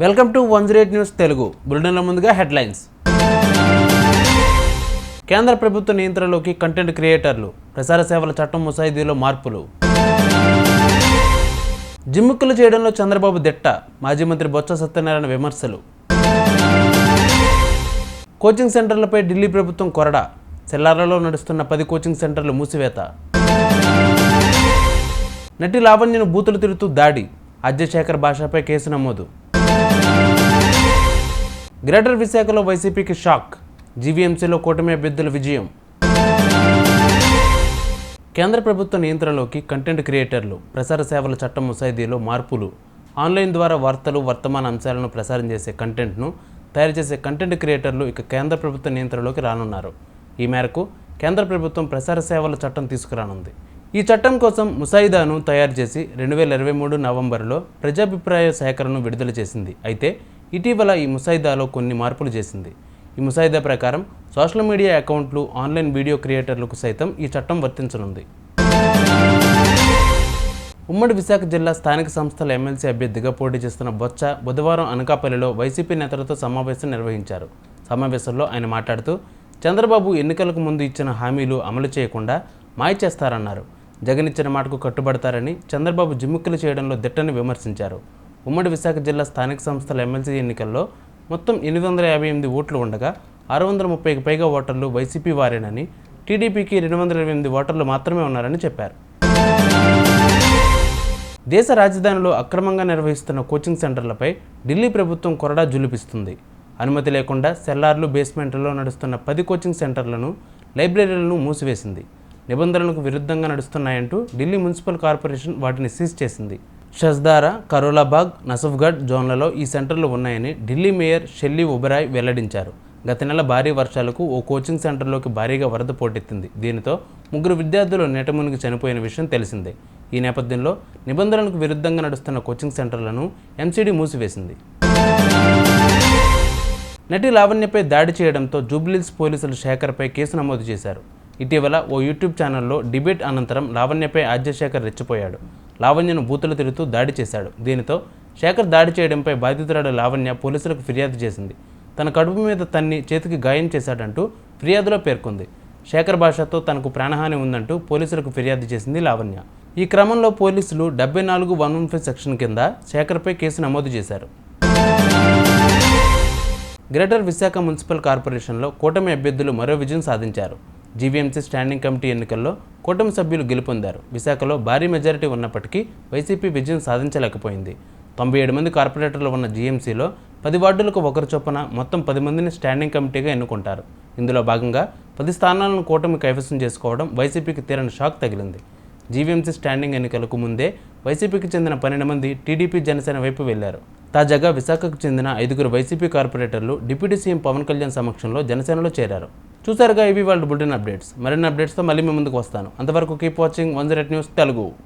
Welcome to 108 news Telugu. బులెటిన్ల ముందుగా headlines. కేంద్ర ప్రభుత్వ నియంత్రణలోకి కంటెంట్ క్రియేటర్లు, ప్రసార సేవల చట్టం ముసాయిదీలో మార్పులు. జిమ్మిక్కులు చేయడంలో చంద్రబాబు దిట్ట, మాజీ మంత్రి బొత్స సత్యనారాయణ విమర్శలు. కోచింగ్ సెంటర్లపై ఢిల్లీ ప్రభుత్వం కొరడా, సెల్లార్లలో నడుస్తున్న 10 కోచింగ్ సెంటర్లు మూసివేత. నటి లావణ్యను బూతులు తిరుగుతూ దాడి, అజయశేఖర్ భాషపై కేసు నమోదు. గ్రేటర్ విశాఖలో వైసీపీకి షాక్, జీవీఎంసీలో కూటమి అభ్యర్థుల విజయం. కేంద్ర ప్రభుత్వ నియంత్రణలోకి కంటెంట్ క్రియేటర్లు, ప్రసార సేవల చట్టం ముసాయిదీలో మార్పులు. ఆన్లైన్ ద్వారా వార్తలు, వర్తమాన అంశాలను ప్రసారం చేసే కంటెంట్ను తయారు చేసే కంటెంట్ క్రియేటర్లు ఇక కేంద్ర ప్రభుత్వ నియంత్రణలోకి రానున్నారు. ఈ మేరకు కేంద్ర ప్రభుత్వం ప్రసార సేవల చట్టం తీసుకురానుంది. ఈ చట్టం కోసం ముసాయిదాను తయారు చేసి 2023 నవంబర్లో ప్రజాభిప్రాయ సేకరణను విడుదల చేసింది. అయితే ఇటీవల ఈ ముసాయిదాలో కొన్ని మార్పులు చేసింది. ఈ ముసాయిదా ప్రకారం సోషల్ మీడియా అకౌంట్లు, ఆన్లైన్ వీడియో క్రియేటర్లకు సైతం ఈ చట్టం వర్తించనుంది. ఉమ్మడి విశాఖ జిల్లా స్థానిక సంస్థల ఎమ్మెల్సీ అభ్యర్థిగా పోటీ చేస్తున్న బొత్స బుధవారం అనకాపల్లిలో వైసీపీ నేతలతో సమావేశం నిర్వహించారు. సమావేశంలో ఆయన మాట్లాడుతూ చంద్రబాబు ఎన్నికలకు ముందు ఇచ్చిన హామీలు అమలు చేయకుండా మాయ చేస్తారన్నారు. జగన్ ఇచ్చిన మాటకు కట్టుబడతారని, చంద్రబాబు జిమ్మిక్కులు చేయడంలో దిట్టని విమర్శించారు. ఉమ్మడి విశాఖ జిల్లా స్థానిక సంస్థల ఎమ్మెల్సీ ఎన్నికల్లో మొత్తం 858 ఓట్లు ఉండగా 630కి పైగా ఓటర్లు వైసీపీ వారేనని, టీడీపీకి 228 ఓటర్లు మాత్రమే ఉన్నారని చెప్పారు. దేశ రాజధానిలో అక్రమంగా నిర్వహిస్తున్న కోచింగ్ సెంటర్లపై ఢిల్లీ ప్రభుత్వం కొరడా జులిపిస్తుంది. అనుమతి లేకుండా సెల్లార్లు, బేస్మెంట్లలో నడుస్తున్న 10 కోచింగ్ సెంటర్లను, లైబ్రరీలను మూసివేసింది. నిబంధనలకు విరుద్ధంగా నడుస్తున్నాయంటూ ఢిల్లీ మున్సిపల్ కార్పొరేషన్ వాటిని సీజ్ చేసింది. షజ్దారా, కరోలాబాగ్, నసఫ్గఢ్ జోన్లలో ఈ సెంటర్లు ఉన్నాయని ఢిల్లీ మేయర్ షెల్లీ ఒబెరాయ్ వెల్లడించారు. గత నెల భారీ వర్షాలకు ఓ కోచింగ్ సెంటర్లోకి భారీగా వరద పోటెత్తింది. దీనితో 3 విద్యార్థులు నీట మునిగి చనిపోయిన విషయం తెలిసిందే. ఈ నేపథ్యంలో నిబంధనలకు విరుద్ధంగా నడుస్తున్న కోచింగ్ సెంటర్లను ఎంసీడీ మూసివేసింది. నటి లావణ్యపై దాడి చేయడంతో జూబ్లీహిల్స్ పోలీసులు శేఖర్పై కేసు నమోదు చేశారు. ఇటీవల ఓ యూట్యూబ్ ఛానల్లో డిబేట్ అనంతరం లావణ్యపై అజయశేఖర్ రెచ్చిపోయాడు. లావణ్యను బూతులు తిరుగుతూ దాడి చేశాడు. దీనితో శేఖర్ దాడి చేయడంపై బాధితురాలు లావణ్య పోలీసులకు ఫిర్యాదు చేసింది. తన కడుపు మీద తన్ని చేతికి గాయం చేశాడంటూ ఫిర్యాదులో పేర్కొంది. శేఖర్ భాషతో తనకు ప్రాణహాని ఉందంటూ పోలీసులకు ఫిర్యాదు చేసింది లావణ్య. ఈ క్రమంలో పోలీసులు 74(115) సెక్షన్ కింద శేఖర్పై కేసు నమోదు చేశారు. గ్రేటర్ విశాఖ మున్సిపల్ కార్పొరేషన్లో కూటమి అభ్యర్థులు మరో విజయం సాధించారు. జీవీఎంసీ స్టాండింగ్ కమిటీ ఎన్నికల్లో కూటమి సభ్యులు గెలుపొందారు. విశాఖలో భారీ మెజారిటీ ఉన్నప్పటికీ వైసీపీ విజయం సాధించలేకపోయింది. 97 మంది కార్పొరేటర్లు ఉన్న జీఎంసీలో 10 వార్డులకు ఒకరు చొప్పున మొత్తం 10 మందిని స్టాండింగ్ కమిటీగా ఎన్నుకుంటారు. ఇందులో భాగంగా 10 స్థానాలను కూటమి కైవసం చేసుకోవడం వైసీపీకి తీరని షాక్ తగిలింది. జీవీఎంసీ స్టాండింగ్ ఎన్నికలకు ముందే వైసీపీకి చెందిన 12 మంది టీడీపీ, జనసేన వైపు వెళ్లారు. తాజాగా విశాఖకు చెందిన 5 వైసీపీ కార్పొరేటర్లు డిప్యూటీ సీఎం పవన్ కళ్యాణ్ సమక్షంలో జనసేనలో చేరారు. చూసారుగా, ఇవి వాళ్ళ బులెటిన్ అప్డేట్స్. మరిన్ని అప్డేట్స్తో మళ్ళీ మీ ముందుకు వస్తాను. అంతవరకు కీప్ వాచింగ్ 108 న్యూస్ తెలుగు.